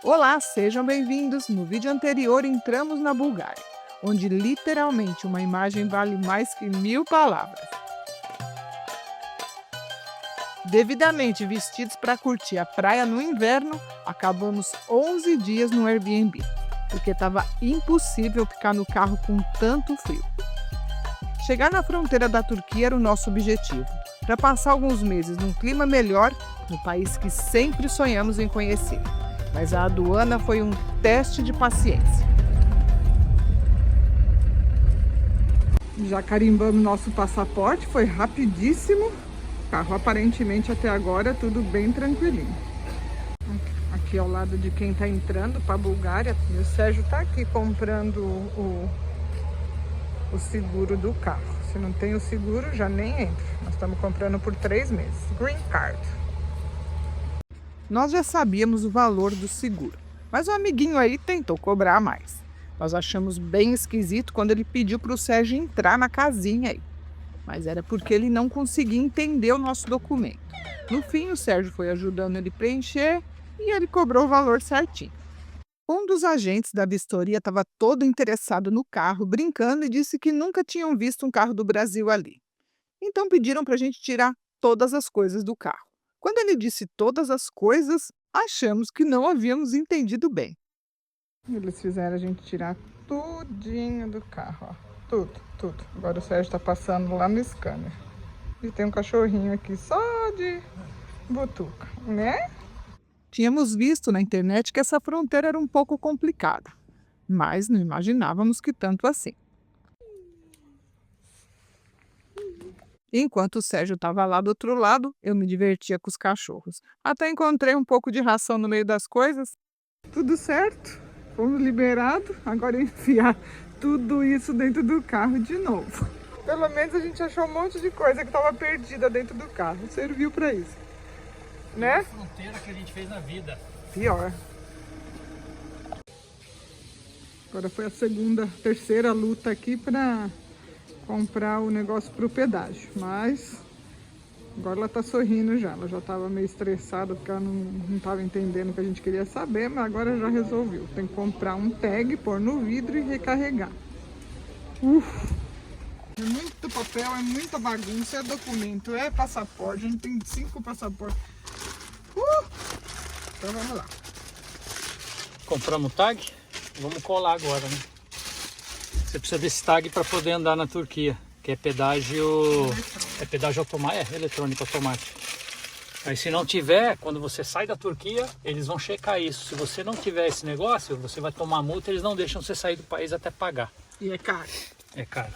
Olá, sejam bem-vindos. No vídeo anterior entramos na Bulgária, onde literalmente uma imagem vale mais que 1000 palavras. Devidamente vestidos para curtir a praia no inverno, acabamos 11 dias no Airbnb, porque estava impossível ficar no carro com tanto frio. Chegar na fronteira da Turquia era o nosso objetivo, para passar alguns meses num clima melhor, no país que sempre sonhamos em conhecer. Mas a aduana foi um teste de paciência. Já carimbamos nosso passaporte, foi rapidíssimo. O carro aparentemente até agora tudo bem tranquilinho. Aqui ao lado de quem está entrando para a Bulgária, e o Sérgio está aqui comprando o seguro do carro. Se não tem o seguro, já nem entra. Nós estamos comprando por 3 meses. Green Card. Nós já sabíamos o valor do seguro, mas o amiguinho aí tentou cobrar mais. Nós achamos bem esquisito quando ele pediu para o Sérgio entrar na casinha aí. Mas era porque ele não conseguia entender o nosso documento. No fim, o Sérgio foi ajudando ele a preencher e ele cobrou o valor certinho. Um dos agentes da vistoria estava todo interessado no carro, brincando, e disse que nunca tinham visto um carro do Brasil ali. Então pediram para a gente tirar todas as coisas do carro. Quando ele disse todas as coisas, achamos que não havíamos entendido bem. Eles fizeram a gente tirar tudinho do carro, ó. Tudo. Agora o Sérgio está passando lá no scanner. E tem um cachorrinho aqui só de butuca, né? Tínhamos visto na internet que essa fronteira era um pouco complicada, mas não imaginávamos que tanto assim. Enquanto o Sérgio estava lá do outro lado, eu me divertia com os cachorros. Até encontrei um pouco de ração no meio das coisas. Tudo certo, fomos liberados. Agora enfiar tudo isso dentro do carro de novo. Pelo menos a gente achou um monte de coisa que estava perdida dentro do carro. Serviu para isso, né? A fronteira que a gente fez na vida. Pior. Agora foi a terceira luta aqui para comprar o negócio para o pedágio. Mas agora ela tá sorrindo já. Ela já estava meio estressada porque ela não estava entendendo o que a gente queria saber, mas agora já resolveu. Tem que comprar um tag, pôr no vidro e recarregar. É muito papel, é muita bagunça, é documento, é passaporte. A gente tem 5 passaportes. Então vamos lá. Compramos o tag, vamos colar agora, né? Você precisa desse tag para poder andar na Turquia, que é pedágio automático, eletrônico automático. Aí se não tiver, quando você sai da Turquia, eles vão checar isso. Se você não tiver esse negócio, você vai tomar multa, eles não deixam você sair do país até pagar. E é caro. É caro.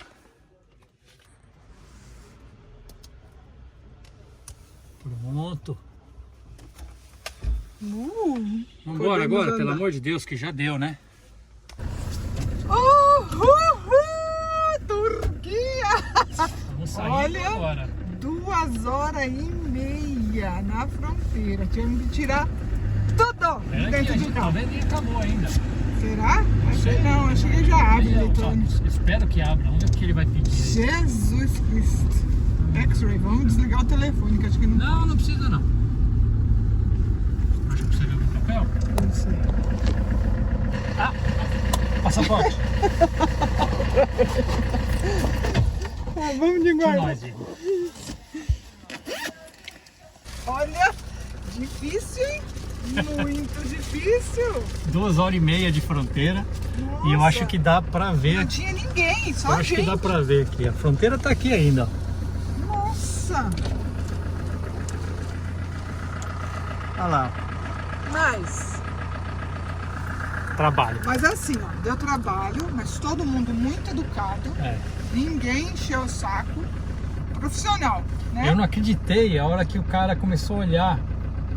Pronto. Vambora agora, pelo amor de Deus, que já deu, né? Turquia! Vamos sair. Olha, agora. 2h30 na fronteira. Tivemos que tirar tudo dentro do carro. Talvez nem acabou ainda. Será? Acho que não, acho que já abre eletrônico. Espero que abra, vamos ver o que ele vai pedir. Jesus Cristo. X-ray, vamos desligar o telefone, que acho que não... Não precisa não. Acho que você viu o papel. Não sei. Passaporte. Vamos de guarda. Nós, Igor. Olha, difícil, hein? Muito difícil. 2h30 de fronteira. Nossa. E eu acho que dá pra ver. Não tinha ninguém, só Eu a acho gente. que dá pra ver aqui. A fronteira tá aqui ainda, ó. Nossa. Olha lá. Trabalho. Mas assim, ó, deu trabalho, mas todo mundo muito educado. Ninguém encheu o saco. Profissional, né? Eu não acreditei a hora que o cara começou a olhar.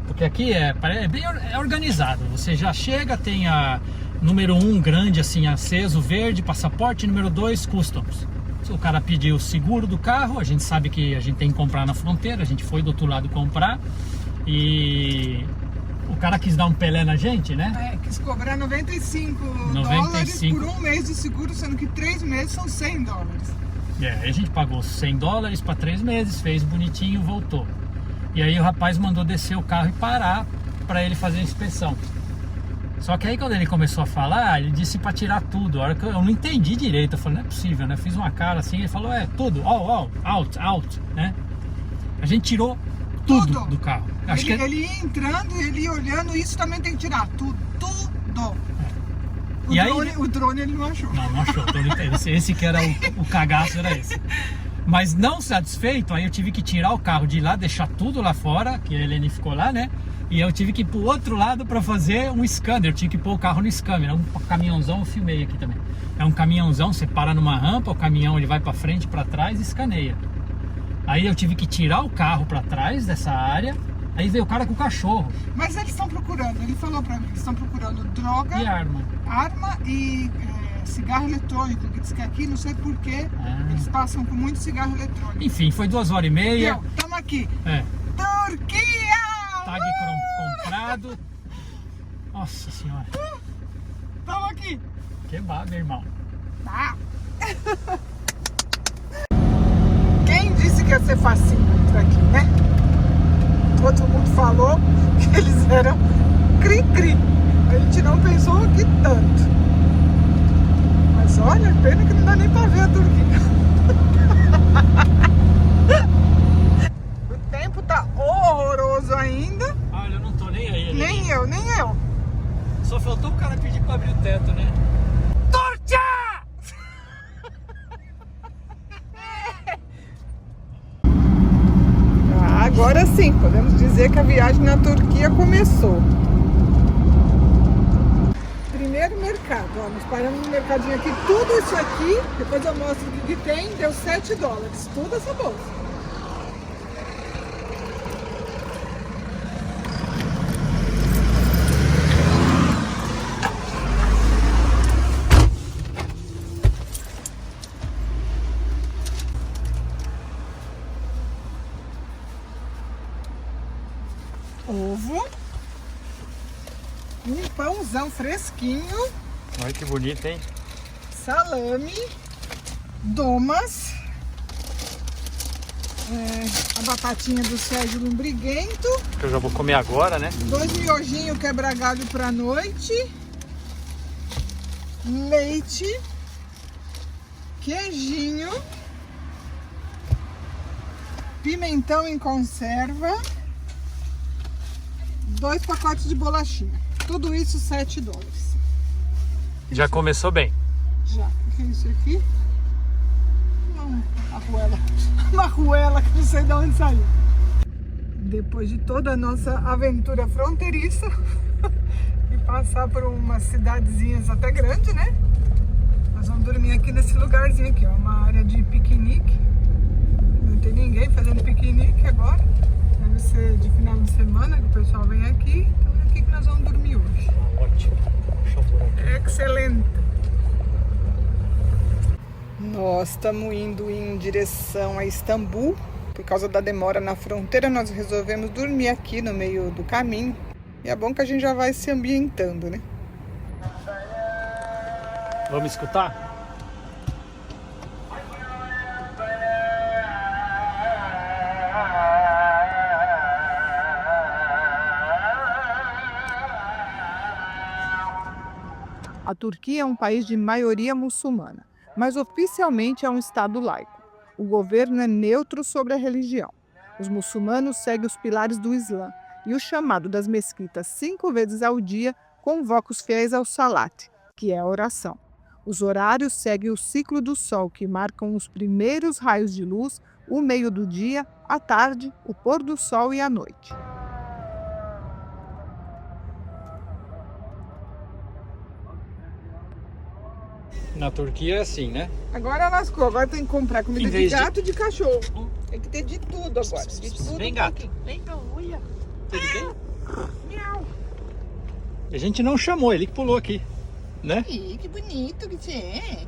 Porque aqui é bem organizado. Você já chega, tem a número 1 grande assim aceso, verde, passaporte, número 2, customs. O cara pediu o seguro do carro, a gente sabe que a gente tem que comprar na fronteira, a gente foi do outro lado comprar e o cara quis dar um pelé na gente, né? Quis cobrar 95 dólares por um mês de seguro, sendo que 3 meses são 100 dólares. Aí a gente pagou 100 dólares para 3 meses, fez bonitinho, voltou. E aí o rapaz mandou descer o carro e parar para ele fazer a inspeção. Só que aí quando ele começou a falar, ele disse pra tirar tudo. A hora que eu não entendi direito, eu falei, não é possível, né? Eu fiz uma cara assim, ele falou, tudo, all, out, né? A gente tirou tudo do carro. Acho que ele ia entrando, ele ia olhando, isso também tem que tirar, tudo. E aí, o drone ele não achou. Não achou, esse que era o cagaço, era esse. Mas não satisfeito, aí eu tive que tirar o carro de lá, deixar tudo lá fora, que a Helene ficou lá, né? E eu tive que ir pro outro lado para fazer um scanner, eu tive que pôr o carro no scanner. É um caminhãozão, eu filmei aqui também. É um caminhãozão, você para numa rampa, o caminhão ele vai para frente, para trás e escaneia. Aí eu tive que tirar o carro para trás dessa área, aí veio o cara com o cachorro. Mas eles estão procurando, ele falou para mim, eles estão procurando droga e arma e cigarro eletrônico, que diz que aqui, não sei porquê, eles passam com muito cigarro eletrônico. Enfim, foi 2h30. Estamos aqui. Turquia! Tag comprado. Nossa senhora. Estamos aqui. Que baba, irmão. Tá. Quem disse que ia ser facinho entrar aqui, né? Todo mundo falou que eles eram cri-cri. A gente não pensou que tanto. Mas olha, pena que não dá nem pra ver a Turquia. O tempo tá horroroso ainda. Olha, eu não tô nem aí. Nem eu. Só faltou o cara pedir pra abrir o teto, né? Turquia! Agora sim, podemos dizer que a viagem na Turquia começou. Primeiro mercado, ó, nós paramos no mercadinho aqui, tudo isso aqui, depois eu mostro o que tem, deu $7, tudo essa bolsa. Ovo, um pãozão fresquinho. Olha que bonito, hein? Salame, domas, a batatinha do Sérgio Lombriguento. Que eu já vou comer agora, né? 2 miojinhos quebra-galho pra noite. Leite, queijinho, pimentão em conserva. 2 pacotes de bolachinha. Tudo isso $7. Já começou bem. Já. O que é isso aqui? Não, arruela. Uma arruela que não sei de onde saiu. Depois de toda a nossa aventura fronteiriça e passar por umas cidadezinhas até grandes, né? Nós vamos dormir aqui nesse lugarzinho aqui, ó. Uma área de piquenique. Não tem ninguém fazendo piquenique agora. Deve ser de final de semana que o pessoal vem aqui. Então é aqui que nós vamos dormir hoje. Ótimo. Excelente. Nós estamos indo em direção a Istambul. Por causa da demora na fronteira, nós resolvemos dormir aqui no meio do caminho. E é bom que a gente já vai se ambientando, né? Vamos escutar? A Turquia é um país de maioria muçulmana, mas oficialmente é um estado laico. O governo é neutro sobre a religião. Os muçulmanos seguem os pilares do Islã e o chamado das mesquitas 5 vezes ao dia convoca os fiéis ao salat, que é a oração. Os horários seguem o ciclo do sol, que marcam os primeiros raios de luz, o meio do dia, a tarde, o pôr do sol e a noite. Na Turquia é assim, né? Agora lascou, agora tem que comprar comida de gato e de cachorro. Tem que ter de tudo agora. De tudo. Vem, gato. Vem, olha. Tudo bem? Miau. A gente não chamou, ele que pulou aqui, né? Ih, que bonito que você é.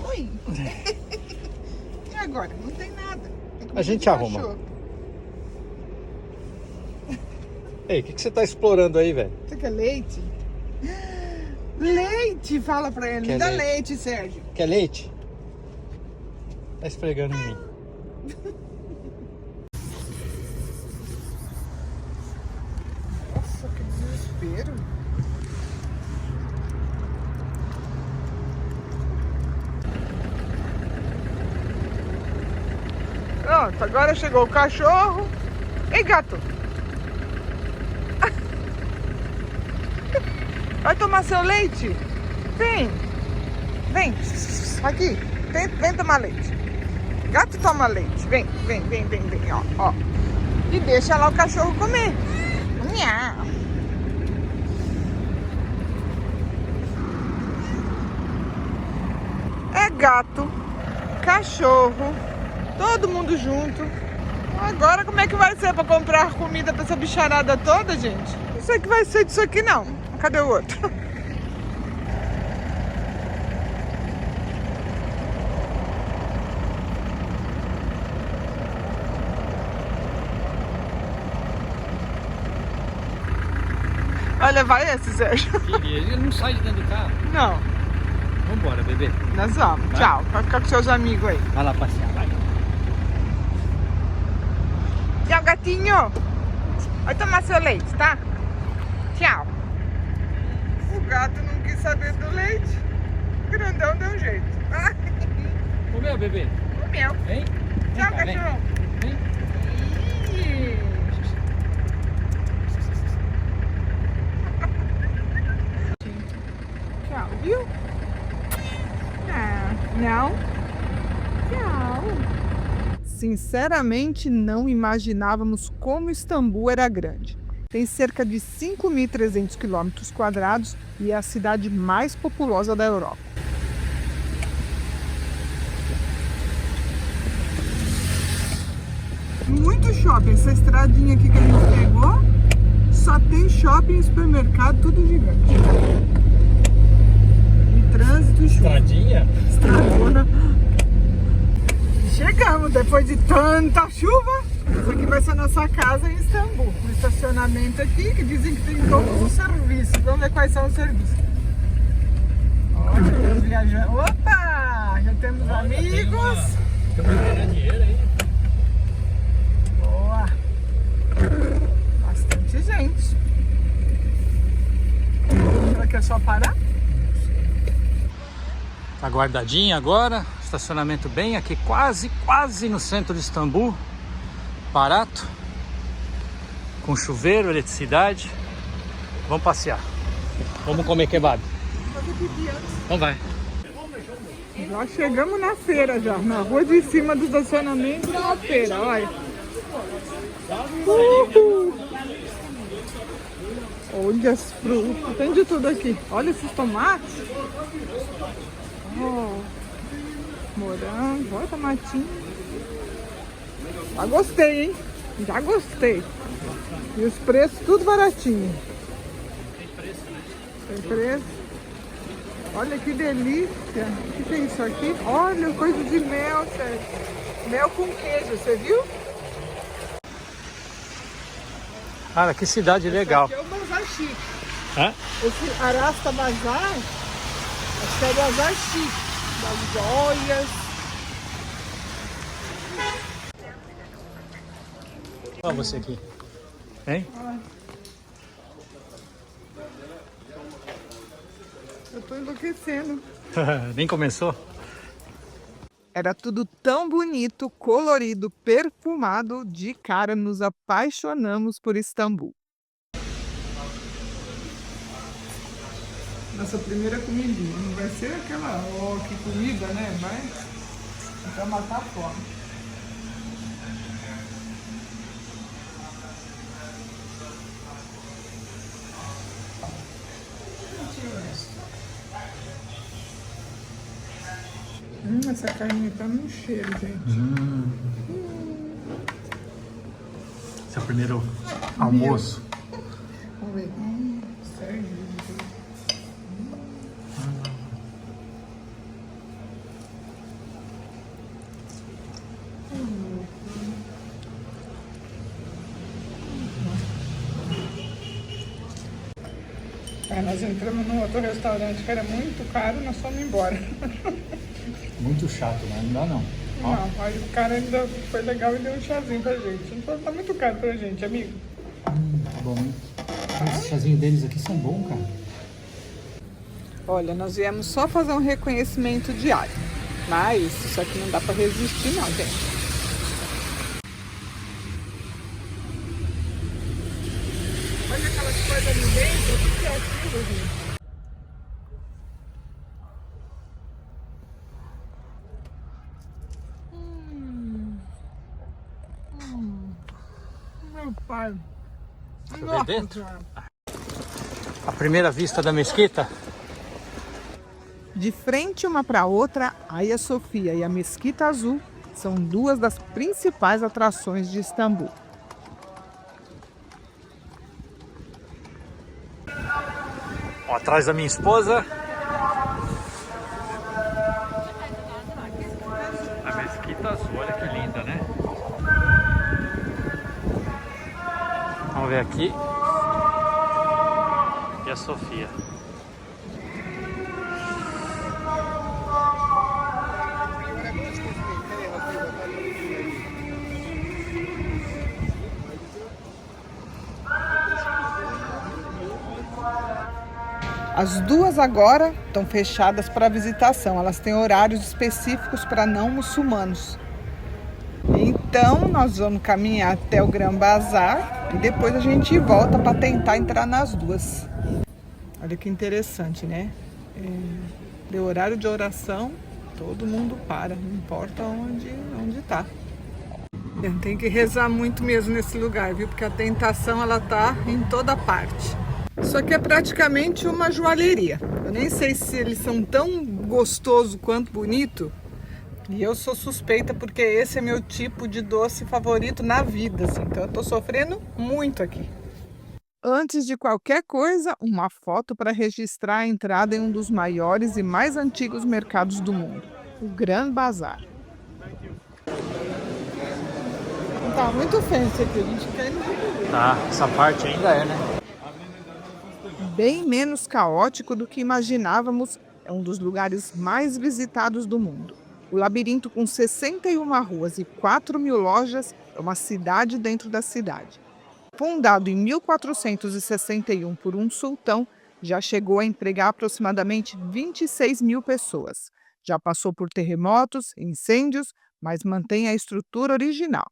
Oi. E agora? Não tem nada. Tem A gente arruma. Cachorro. Ei, o que você tá explorando aí, velho? Você quer leite? Leite! Fala pra ele. Me dá leite, Sérgio. Quer leite? Tá esfregando em mim. Nossa, que desespero. gato. Agora chegou o cachorro. Ei, gato. Vai tomar seu leite? Vem. Vem. Aqui. Vem tomar leite. Gato toma leite. Vem. Ó. E deixa lá o cachorro comer. Miau. É gato, cachorro, todo mundo junto. Agora como é que vai ser para comprar comida para essa bicharada toda, gente? Não sei que vai ser disso aqui não. Cadê o outro? Olha, vai esse, Sérgio. Ele não sai de dentro do carro. Não. Vambora, bebê. Nós vamos. Vai. Tchau. Vai ficar com seus amigos aí. Vai lá passear, vai. Tchau, gatinho. Vai tomar seu leite, tá? Tchau. O gato não quis saber do leite. O grandão deu um jeito. Comeu, bebê? Comeu. Vem. Tchau, Vem cá, cachorro. Vem. Tchau, viu? Não? Tchau. Sinceramente, não imaginávamos como Istambul era grande. Tem cerca de 5.300 km² e é a cidade mais populosa da Europa. Muito shopping. Essa estradinha aqui que a gente pegou, só tem shopping, supermercado, tudo gigante. Trânsito e chuva. Estradinha? Estradona. Chegamos depois de tanta chuva. Essa aqui vai ser a nossa casa em Istambul. Um estacionamento aqui que dizem que tem todos os serviços. Vamos ver quais são os serviços. Olha, estamos viajando. Opa! Já temos amigos. Tem uma dinheiro aí. Boa. Bastante gente. Será que é só parar? Tá guardadinha agora, estacionamento bem aqui, quase no centro de Istambul, barato, com chuveiro, eletricidade. Vamos passear, vamos comer kebab. Então vai. Já chegamos na feira já, na rua de cima do estacionamento é uma feira, olha. Olha as frutas, tem de tudo aqui. Olha esses tomates. Oh, morango, olha tomatinho. Já gostei, hein? Já gostei. E os preços tudo baratinho. Tem preço, né? Tem preço. Olha que delícia. O que é isso aqui? Olha, coisa de mel, sério. Mel com queijo, você viu? Cara, que cidade legal. Esse aqui é o Bazar Chique. Hã? Esse Arasta Bazar, acho que é o Bazar Chique. Das joias. Olha você aqui. Hein? Eu tô enlouquecendo. Nem começou? Era tudo tão bonito, colorido, perfumado. De cara nos apaixonamos por Istambul. Nossa primeira comidinha. Não vai ser aquela, oh, que comida, né? Vai pra matar a fome. Essa carne tá no cheiro, gente. Esse é o primeiro almoço. Vamos ver. Sério. Nós entramos num outro restaurante que era muito caro, nós fomos embora. Muito chato, né? Não dá não. Não, aí o cara ainda foi legal e deu um chazinho pra gente. Então tá muito caro pra gente, amigo. Tá bom, hein? Esses chazinhos deles aqui são bons, cara. Olha, nós viemos só fazer um reconhecimento diário. Mas isso aqui não dá pra resistir não, gente. coisa ali dentro. O que é aquilo, gente? Meu pai. Deixa eu ver dentro. A primeira vista da mesquita. De frente uma para outra, Hagia Sofia e a Mesquita Azul são duas das principais atrações de Istambul. Ó, atrás da minha esposa. A Mesquita Azul, olha que linda, né? Vamos ver aqui. E a Sofia. As duas agora estão fechadas para visitação. Elas têm horários específicos para não muçulmanos. Então, nós vamos caminhar até o Gran Bazar e depois a gente volta para tentar entrar nas duas. Olha que interessante, né? Deu horário de oração, todo mundo para, não importa onde tá. Tem que rezar muito mesmo nesse lugar, viu? Porque a tentação, ela tá em toda parte. Isso aqui é praticamente uma joalheria. Eu nem sei se eles são tão gostosos quanto bonito. E eu sou suspeita porque esse é meu tipo de doce favorito na vida, assim. Então eu tô sofrendo muito aqui. Antes de qualquer coisa, uma foto para registrar a entrada em um dos maiores e mais antigos mercados do mundo, o Gran Bazar. Tá muito fancy aqui, a gente quer ir no Rio. Tá, essa parte ainda é, né? Bem menos caótico do que imaginávamos, é um dos lugares mais visitados do mundo. O labirinto, com 61 ruas e 4.000 lojas, é uma cidade dentro da cidade. Fundado em 1461 por um sultão, já chegou a empregar aproximadamente 26.000 pessoas. Já passou por terremotos, incêndios, mas mantém a estrutura original.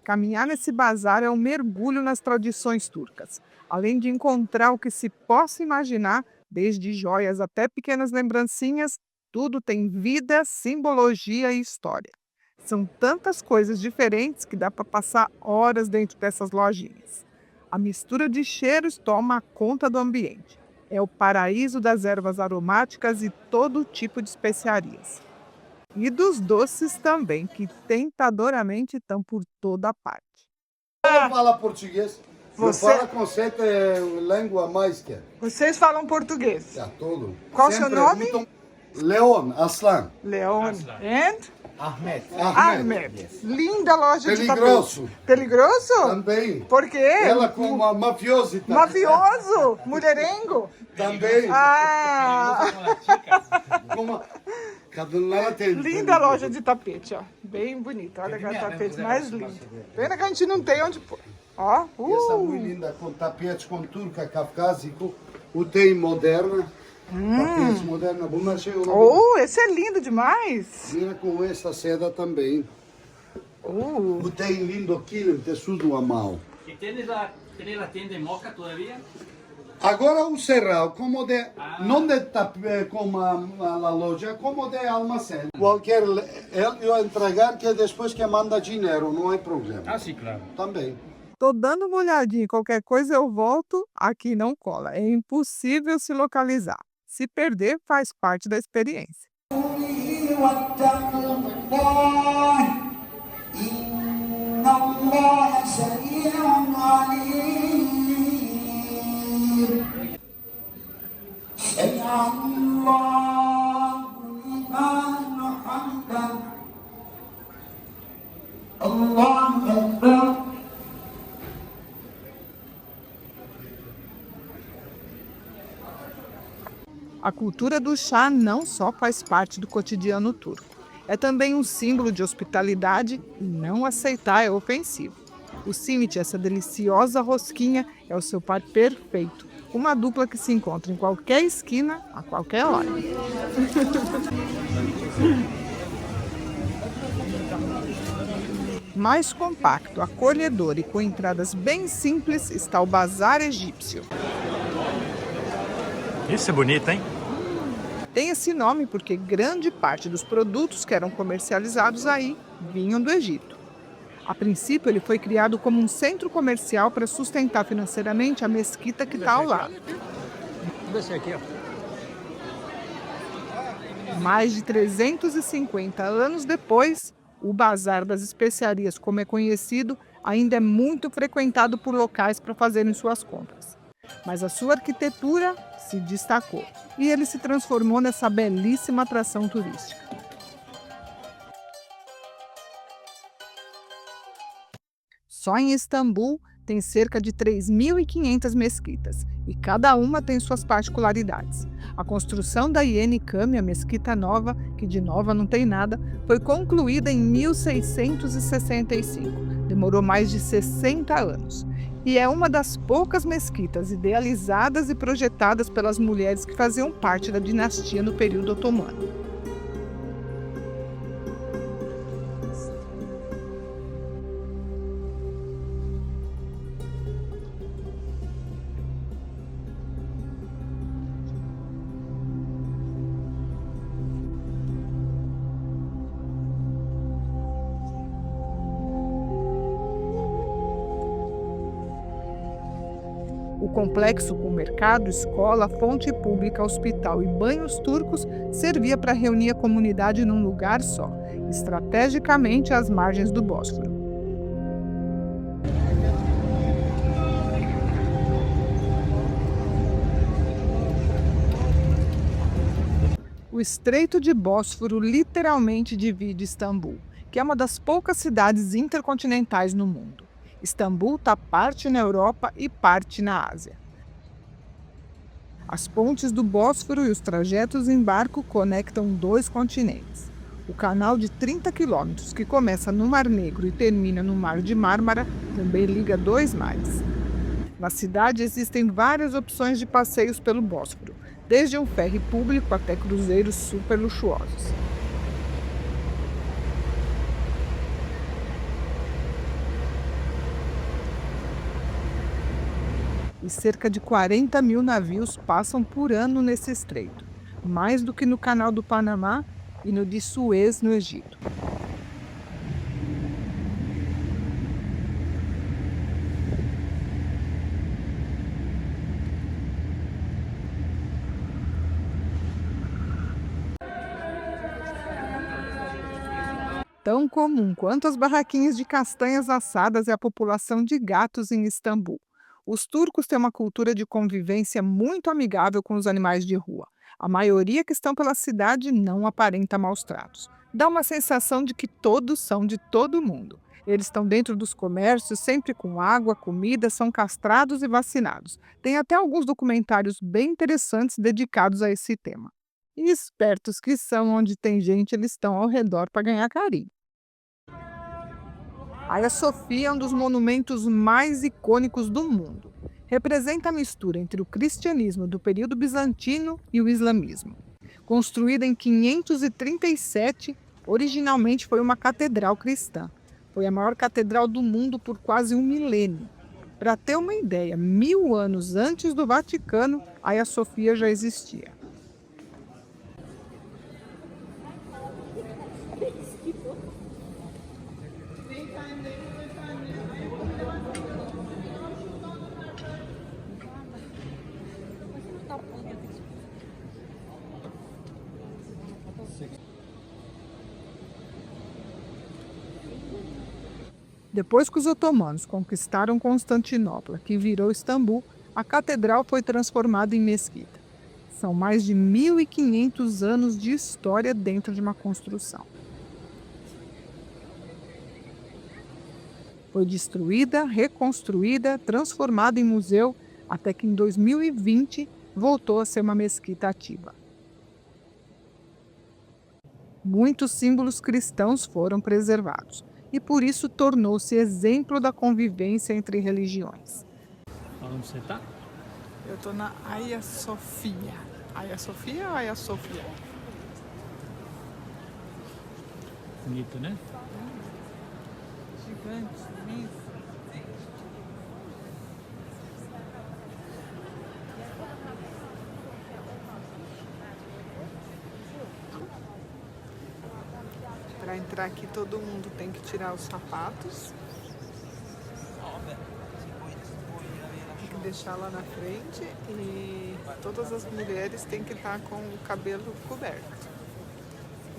Caminhar nesse bazar é um mergulho nas tradições turcas, além de encontrar o que se possa imaginar, desde joias até pequenas lembrancinhas, tudo tem vida, simbologia e história. São tantas coisas diferentes que dá para passar horas dentro dessas lojinhas. A mistura de cheiros toma conta do ambiente. É o paraíso das ervas aromáticas e todo tipo de especiarias. E dos doces também, que tentadoramente estão por toda parte. Não fala português. Você- Não fala com sete língua mais que. Vocês falam português? Já todo. Qual o seu nome? Leon Aslan. Leon and Ahmed. Ahmed. Linda loja de Peligroso. tapete. Peligroso? Também. Por quê? Ela com uma mafiosa. Mafioso? Mulherengo? Também. Ah! Como... Cada um lá tem. Linda loja de tapete, ó. Bem bonita. Olha que tapete mais lindo. Pena que a gente não tem onde pôr. Ó. Essa muito linda, com tapetes com turca, caucásico. O tem moderna. Tapetes moderna. Bom, Oh, esse é lindo demais. Mira com essa seda também. O tem lindo quilho, tesudo a mão. ¿Y tienes la tienda en Moca todavía? Agora o cerrado, como de, não de como a loja, como de almacém. Qualquer eu entregar que depois que manda dinheiro, não é problema. Ah, sí, claro. Também. Tô dando uma olhadinha, qualquer coisa eu volto, aqui não cola. É impossível se localizar. Se perder, faz parte da experiência. A cultura do chá não só faz parte do cotidiano turco, é também um símbolo de hospitalidade e não aceitar é ofensivo. O simit, essa deliciosa rosquinha, é o seu par perfeito, uma dupla que se encontra em qualquer esquina, a qualquer hora. Mais compacto, acolhedor e com entradas bem simples está o Bazar Egípcio. Isso é bonito, hein? Tem esse nome porque grande parte dos produtos que eram comercializados aí vinham do Egito. A princípio, ele foi criado como um centro comercial para sustentar financeiramente a mesquita que está ao lado. Descer aqui, ó. Mais de 350 anos depois, o Bazar das Especiarias, como é conhecido, ainda é muito frequentado por locais para fazerem suas compras. Mas a sua arquitetura se destacou e ele se transformou nessa belíssima atração turística. Só em Istambul tem cerca de 3.500 mesquitas e cada uma tem suas particularidades. A construção da Yeni Cami, a mesquita nova, que de nova não tem nada, foi concluída em 1665. Demorou mais de 60 anos. E é uma das poucas mesquitas idealizadas e projetadas pelas mulheres que faziam parte da dinastia no período otomano. O complexo com mercado, escola, fonte pública, hospital e banhos turcos servia para reunir a comunidade num lugar só, estrategicamente às margens do Bósforo. O Estreito de Bósforo literalmente divide Istambul, que é uma das poucas cidades intercontinentais no mundo. Istambul está parte na Europa e parte na Ásia. As pontes do Bósforo e os trajetos em barco conectam dois continentes. O canal de 30 quilômetros, que começa no Mar Negro e termina no Mar de Mármara, também liga dois mares. Na cidade existem várias opções de passeios pelo Bósforo, desde um ferry público até cruzeiros super luxuosos. E cerca de 40 mil navios passam por ano nesse estreito, mais do que no Canal do Panamá e no de Suez, no Egito. Tão comum quanto as barraquinhas de castanhas assadas é a população de gatos em Istambul. Os turcos têm uma cultura de convivência muito amigável com os animais de rua. A maioria que estão pela cidade não aparenta maus tratos. Dá uma sensação de que todos são de todo mundo. Eles estão dentro dos comércios, sempre com água, comida, são castrados e vacinados. Tem até alguns documentários bem interessantes dedicados a esse tema. E espertos que são, onde tem gente, eles estão ao redor para ganhar carinho. Hagia Sophia é um dos monumentos mais icônicos do mundo. Representa a mistura entre o cristianismo do período bizantino e o islamismo. Construída em 537, originalmente foi uma catedral cristã. Foi a maior catedral do mundo por quase um milênio. Para ter uma ideia, 1000 anos antes do Vaticano, Hagia Sophia já existia. Depois que os otomanos conquistaram Constantinopla, que virou Istambul, a catedral foi transformada em mesquita. São mais de 1.500 anos de história dentro de uma construção. Foi destruída, reconstruída, transformada em museu, até que em 2020 voltou a ser uma mesquita ativa. Muitos símbolos cristãos foram preservados e por isso tornou-se exemplo da convivência entre religiões. Onde você está? Eu estou na Hagia Sophia. Hagia Sophia ou Hagia Sophia? Bonito, né? Gigante, imenso. Para entrar aqui, todo mundo tem que tirar os sapatos. Tem que deixar lá na frente e todas as mulheres têm que estar com o cabelo coberto.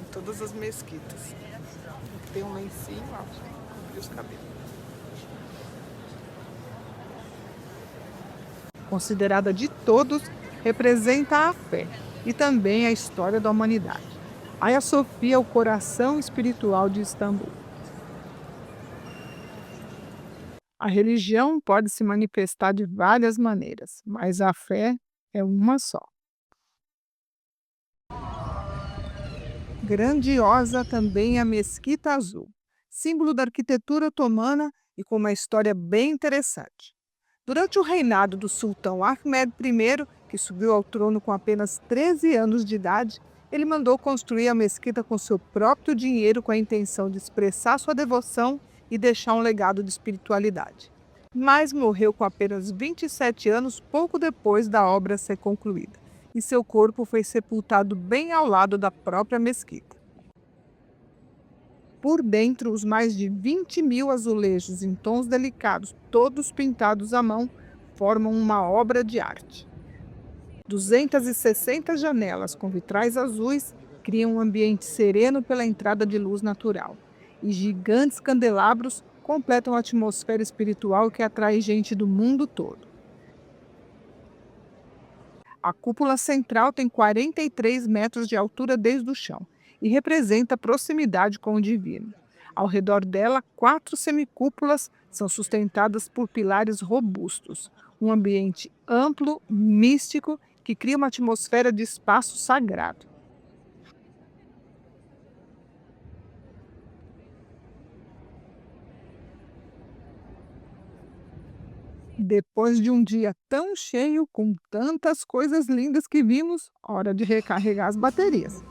Em todas as mesquitas. Tem um lencinho, ó, para cobrir os cabelos. Considerada de todos, representa a fé e também a história da humanidade. Hagia Sophia é o coração espiritual de Istambul. A religião pode se manifestar de várias maneiras, mas a fé é uma só. Grandiosa também é a Mesquita Azul, símbolo da arquitetura otomana e com uma história bem interessante. Durante o reinado do sultão Ahmed I, que subiu ao trono com apenas 13 anos de idade, ele mandou construir a mesquita com seu próprio dinheiro com a intenção de expressar sua devoção e deixar um legado de espiritualidade. Mas morreu com apenas 27 anos pouco depois da obra ser concluída, e seu corpo foi sepultado bem ao lado da própria mesquita. Por dentro, os mais de 20.000 azulejos em tons delicados, todos pintados à mão, formam uma obra de arte. 260 janelas com vitrais azuis criam um ambiente sereno pela entrada de luz natural. E gigantes candelabros completam a atmosfera espiritual que atrai gente do mundo todo. A cúpula central tem 43 metros de altura desde o chão e representa a proximidade com o divino. Ao redor dela, 4 semicúpulas são sustentadas por pilares robustos, um ambiente amplo, místico, que cria uma atmosfera de espaço sagrado. Depois de um dia tão cheio, com tantas coisas lindas que vimos, hora de recarregar as baterias.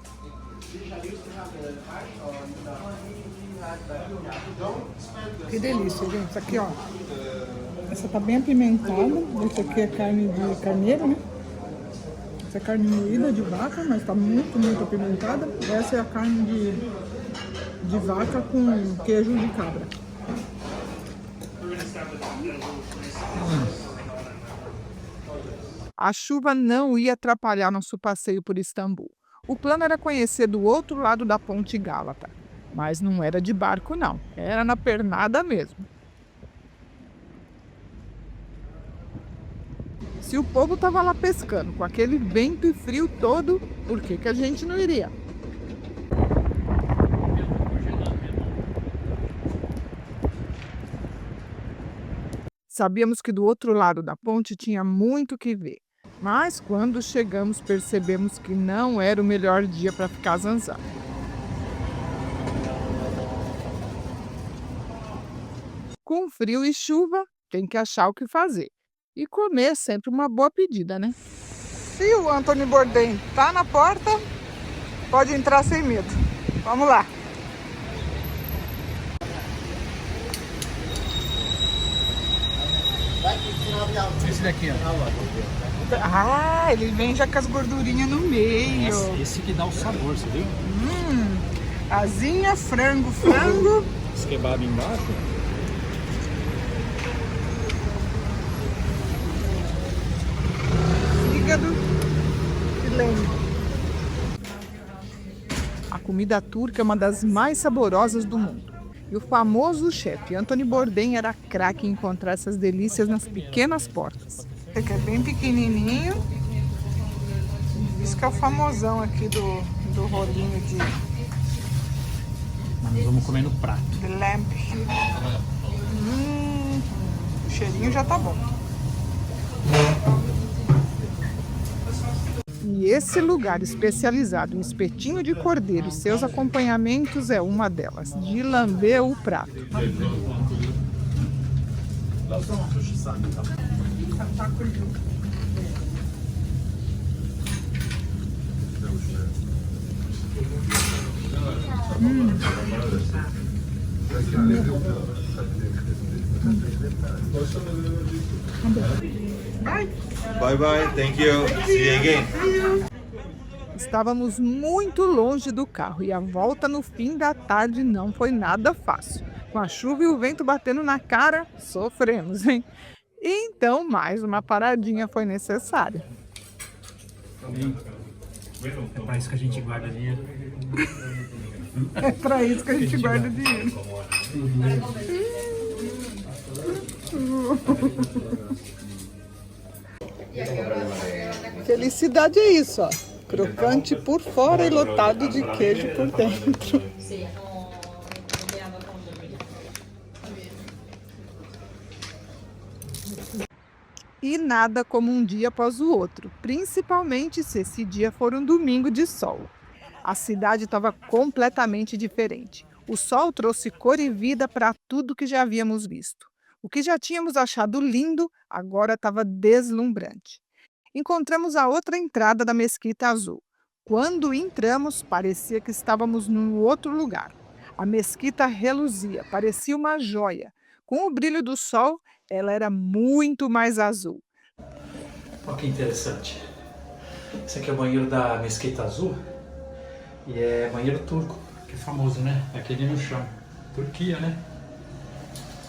Que delícia, gente. Isso aqui, ó. Essa tá bem apimentada. Esse aqui é carne de carneiro, né? Essa é carne moída de vaca, mas tá muito, muito apimentada. Essa é a carne de vaca com queijo de cabra. A chuva não ia atrapalhar nosso passeio por Istambul. O plano era conhecer do outro lado da Ponte Gálata, mas não era de barco não, era na pernada mesmo. Se o povo estava lá pescando, com aquele vento e frio todo, por que a gente não iria? Sabíamos que do outro lado da ponte tinha muito que ver, mas quando chegamos percebemos que não era o melhor dia para ficar zanzando. Com frio e chuva, tem que achar o que fazer. E comer é sempre uma boa pedida, né? Se o Anthony Bourdain tá na porta, pode entrar sem medo. Vamos lá. Esse daqui, ó. Ah, ele vem já com as gordurinhas no meio. Esse que dá o sabor, você viu? Asinha, frango. Esse kebab embaixo. Fígado, filé. A comida turca é uma das mais saborosas do mundo. E o famoso chefe Anthony Bourdain era craque em encontrar essas delícias nas pequenas portas. Esse aqui é bem pequenininho. Isso que é o famosão aqui do rolinho de Nós vamos comer no prato. lamb. O cheirinho já tá bom. E esse lugar especializado em espetinho de cordeiro e seus acompanhamentos é uma delas, de lamber o prato. Bye bye, thank you. See you again. Estávamos muito longe do carro e a volta no fim da tarde não foi nada fácil. Com a chuva e o vento batendo na cara, sofremos, hein? Então, mais uma paradinha foi necessária. É para isso que a gente guarda dinheiro. É para isso que a gente guarda dinheiro. Felicidade é isso, ó. Crocante por fora e lotado de queijo por dentro. E nada como um dia após o outro, principalmente se esse dia for um domingo de sol. A cidade estava completamente diferente. O sol trouxe cor e vida para tudo que já havíamos visto. O que já tínhamos achado lindo, agora estava deslumbrante. Encontramos a outra entrada da Mesquita Azul. Quando entramos, parecia que estávamos num outro lugar. A mesquita reluzia, parecia uma joia. Com o brilho do sol, ela era muito mais azul. Olha que interessante. Esse aqui é o banheiro da Mesquita Azul. E é banheiro turco, que é famoso, né? É aquele no chão. Turquia, né?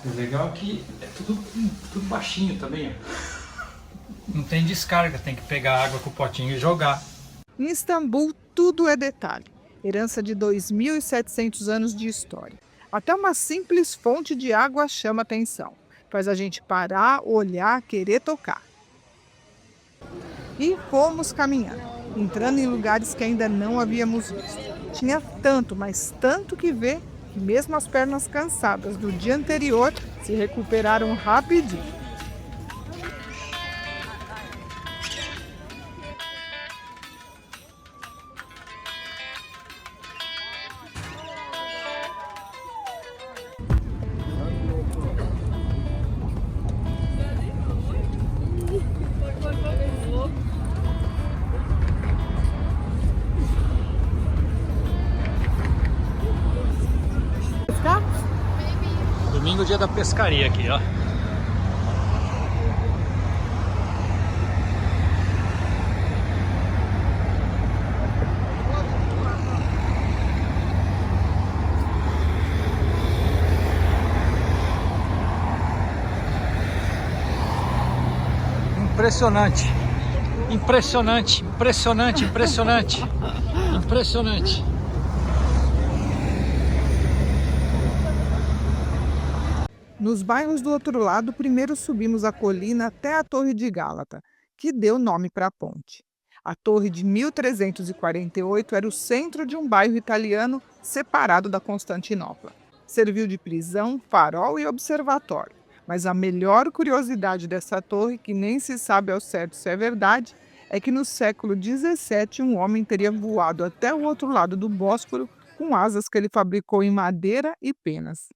O legal é que é tudo baixinho também, ó. Não tem descarga, tem que pegar a água com o potinho e jogar. Em Istambul, tudo é detalhe. Herança de 2.700 anos de história. Até uma simples fonte de água chama atenção. Faz a gente parar, olhar, querer tocar. E fomos caminhando, entrando em lugares que ainda não havíamos visto. Tinha tanto, mas tanto que ver, que mesmo as pernas cansadas do dia anterior se recuperaram rapidinho. Domingo, dia da pescaria aqui, ó. Impressionante. Impressionante, impressionante, impressionante. Impressionante. Nos bairros do outro lado, primeiro subimos a colina até a Torre de Gálata, que deu nome para a ponte. A torre de 1348 era o centro de um bairro italiano separado da Constantinopla. Serviu de prisão, farol e observatório. Mas a melhor curiosidade dessa torre, que nem se sabe ao certo se é verdade, é que no século XVII um homem teria voado até o outro lado do Bósforo com asas que ele fabricou em madeira e penas.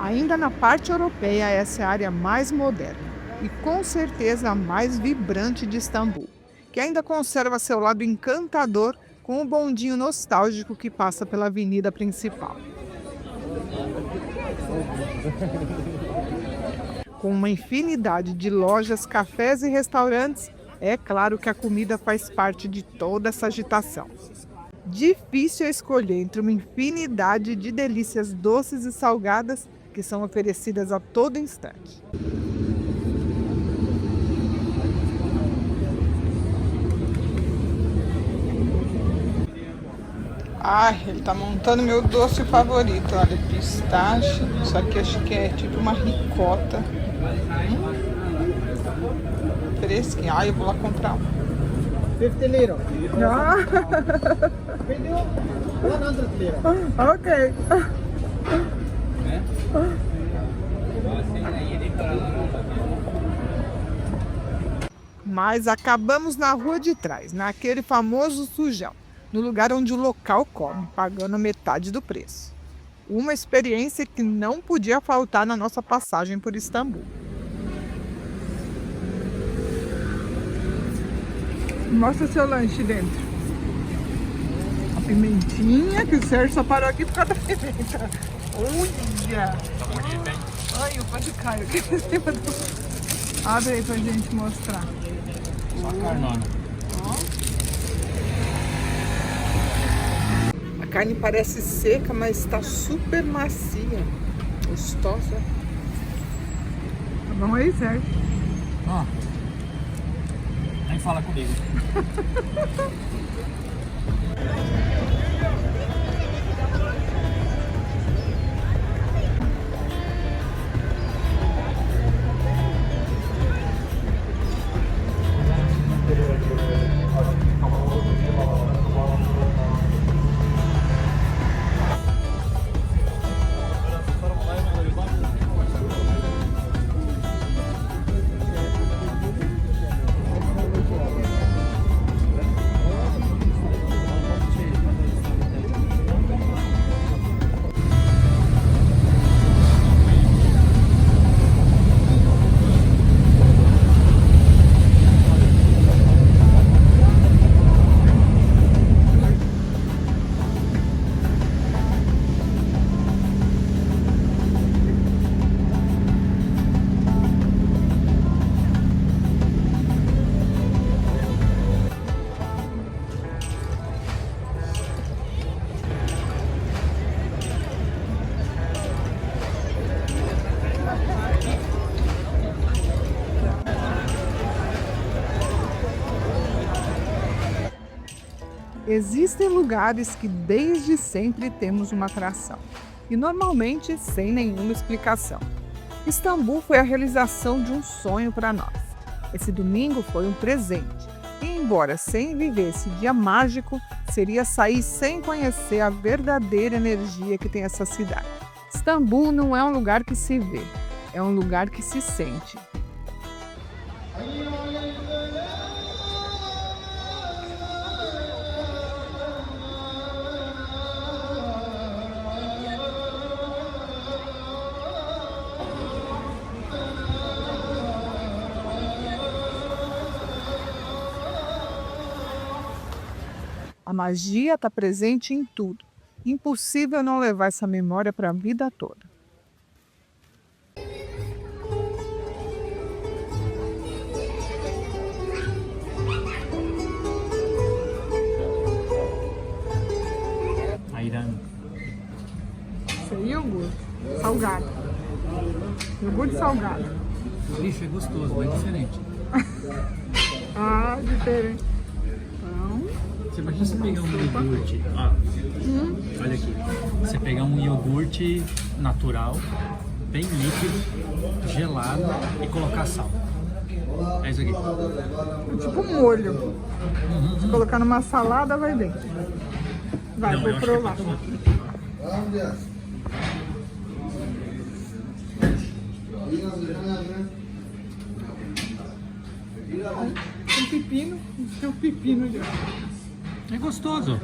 Ainda na parte europeia, essa é a área mais moderna e com certeza a mais vibrante de Istambul, que ainda conserva seu lado encantador com o bondinho nostálgico que passa pela avenida principal. Com uma infinidade de lojas, cafés e restaurantes, é claro que a comida faz parte de toda essa agitação. Difícil é escolher entre uma infinidade de delícias doces e salgadas que são oferecidas a todo instante. Ai, ele tá montando meu doce favorito, olha, pistache, isso aqui acho que é tipo uma ricota. Fresquinho, ai, eu vou lá comprar um. 50 lira. Ah, Video 100 lira. ok. Mas acabamos na rua de trás, naquele famoso sujão, no lugar onde o local come, pagando metade do preço. Uma experiência que não podia faltar na nossa passagem por Istambul. Mostra seu lanche dentro. A pimentinha, que o Sérgio só parou aqui por causa da pimenta. Olha! Tá bonito, hein? Ai, eu quase caio aqui em cima do... Abre aí pra gente mostrar. Só carnona. A carne parece seca, mas está super macia. Gostosa. Tá bom aí, Sérgio? Ó. Nem fala comigo. Existem lugares que desde sempre temos uma atração, e normalmente sem nenhuma explicação. Istambul foi a realização de um sonho para nós. Esse domingo foi um presente, e embora sem viver esse dia mágico, seria sair sem conhecer a verdadeira energia que tem essa cidade. Istambul não é um lugar que se vê, é um lugar que se sente. A magia está presente em tudo. Impossível não levar essa memória para a vida toda. Ayran. Isso é iogurte salgado. Iogurte salgado. Bicho, é gostoso, mas é diferente. Ah, diferente. Você imagina você pegar um iogurte, olha aqui, você pegar um iogurte natural, bem líquido, gelado e colocar sal. É isso aqui. É tipo um molho. Se colocar numa salada, vai bem. Vai, Não, vou eu acho que é provar. pra tomar. Tem pepino, tem um pepino de... É gostoso.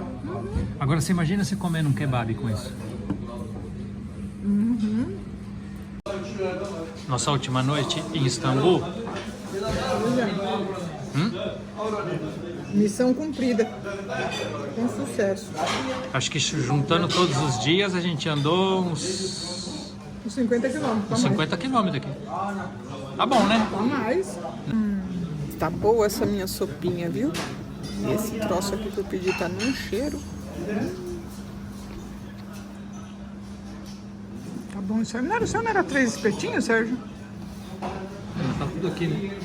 Agora você imagina você comendo um kebab com isso. Nossa última noite em Istambul. Missão cumprida. Com sucesso. Acho que juntando todos os dias a gente andou uns 50 quilômetros. 50 quilômetros aqui. Tá bom, né? Tá mais. Tá boa essa minha sopinha, viu? Esse troço aqui que eu pedi tá num cheiro. Tá bom, isso não era 3 espetinhos, Sérgio? Tá tudo aqui, né?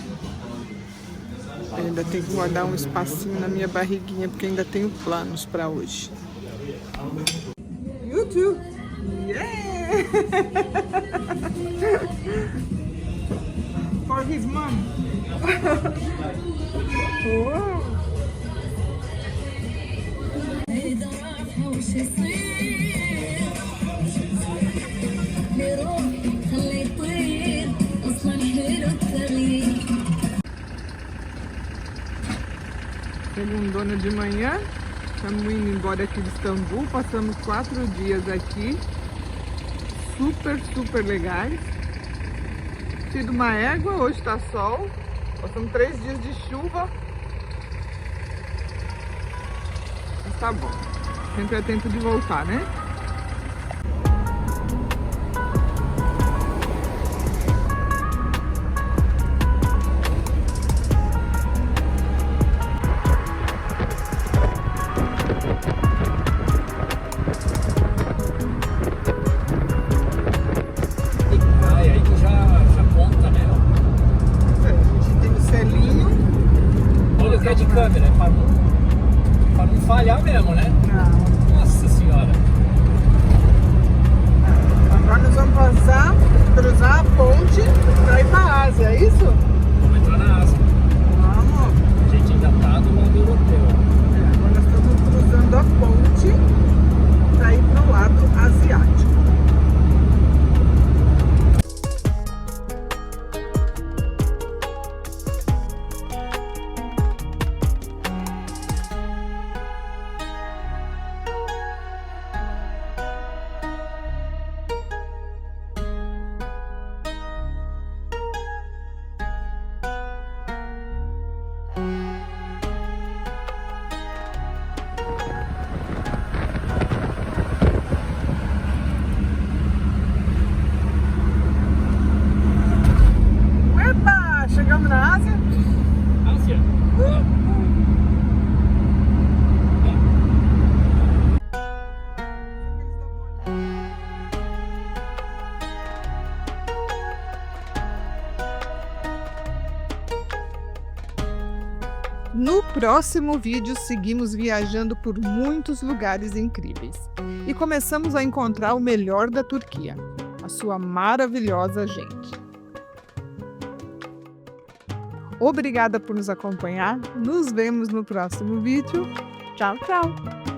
Eu ainda tenho que guardar um espacinho na minha barriguinha, porque ainda tenho planos pra hoje. YouTube! Yeah! For his mom! Uou! Segundona de manhã, estamos indo embora aqui de Istambul, passamos 4 dias aqui, super legais. Tido uma égua, hoje está sol, passamos 3 dias de chuva, mas tá bom, sempre é tempo de voltar, né? No próximo vídeo, seguimos viajando por muitos lugares incríveis e começamos a encontrar o melhor da Turquia, a sua maravilhosa gente. Obrigada por nos acompanhar. Nos vemos no próximo vídeo. Tchau, tchau!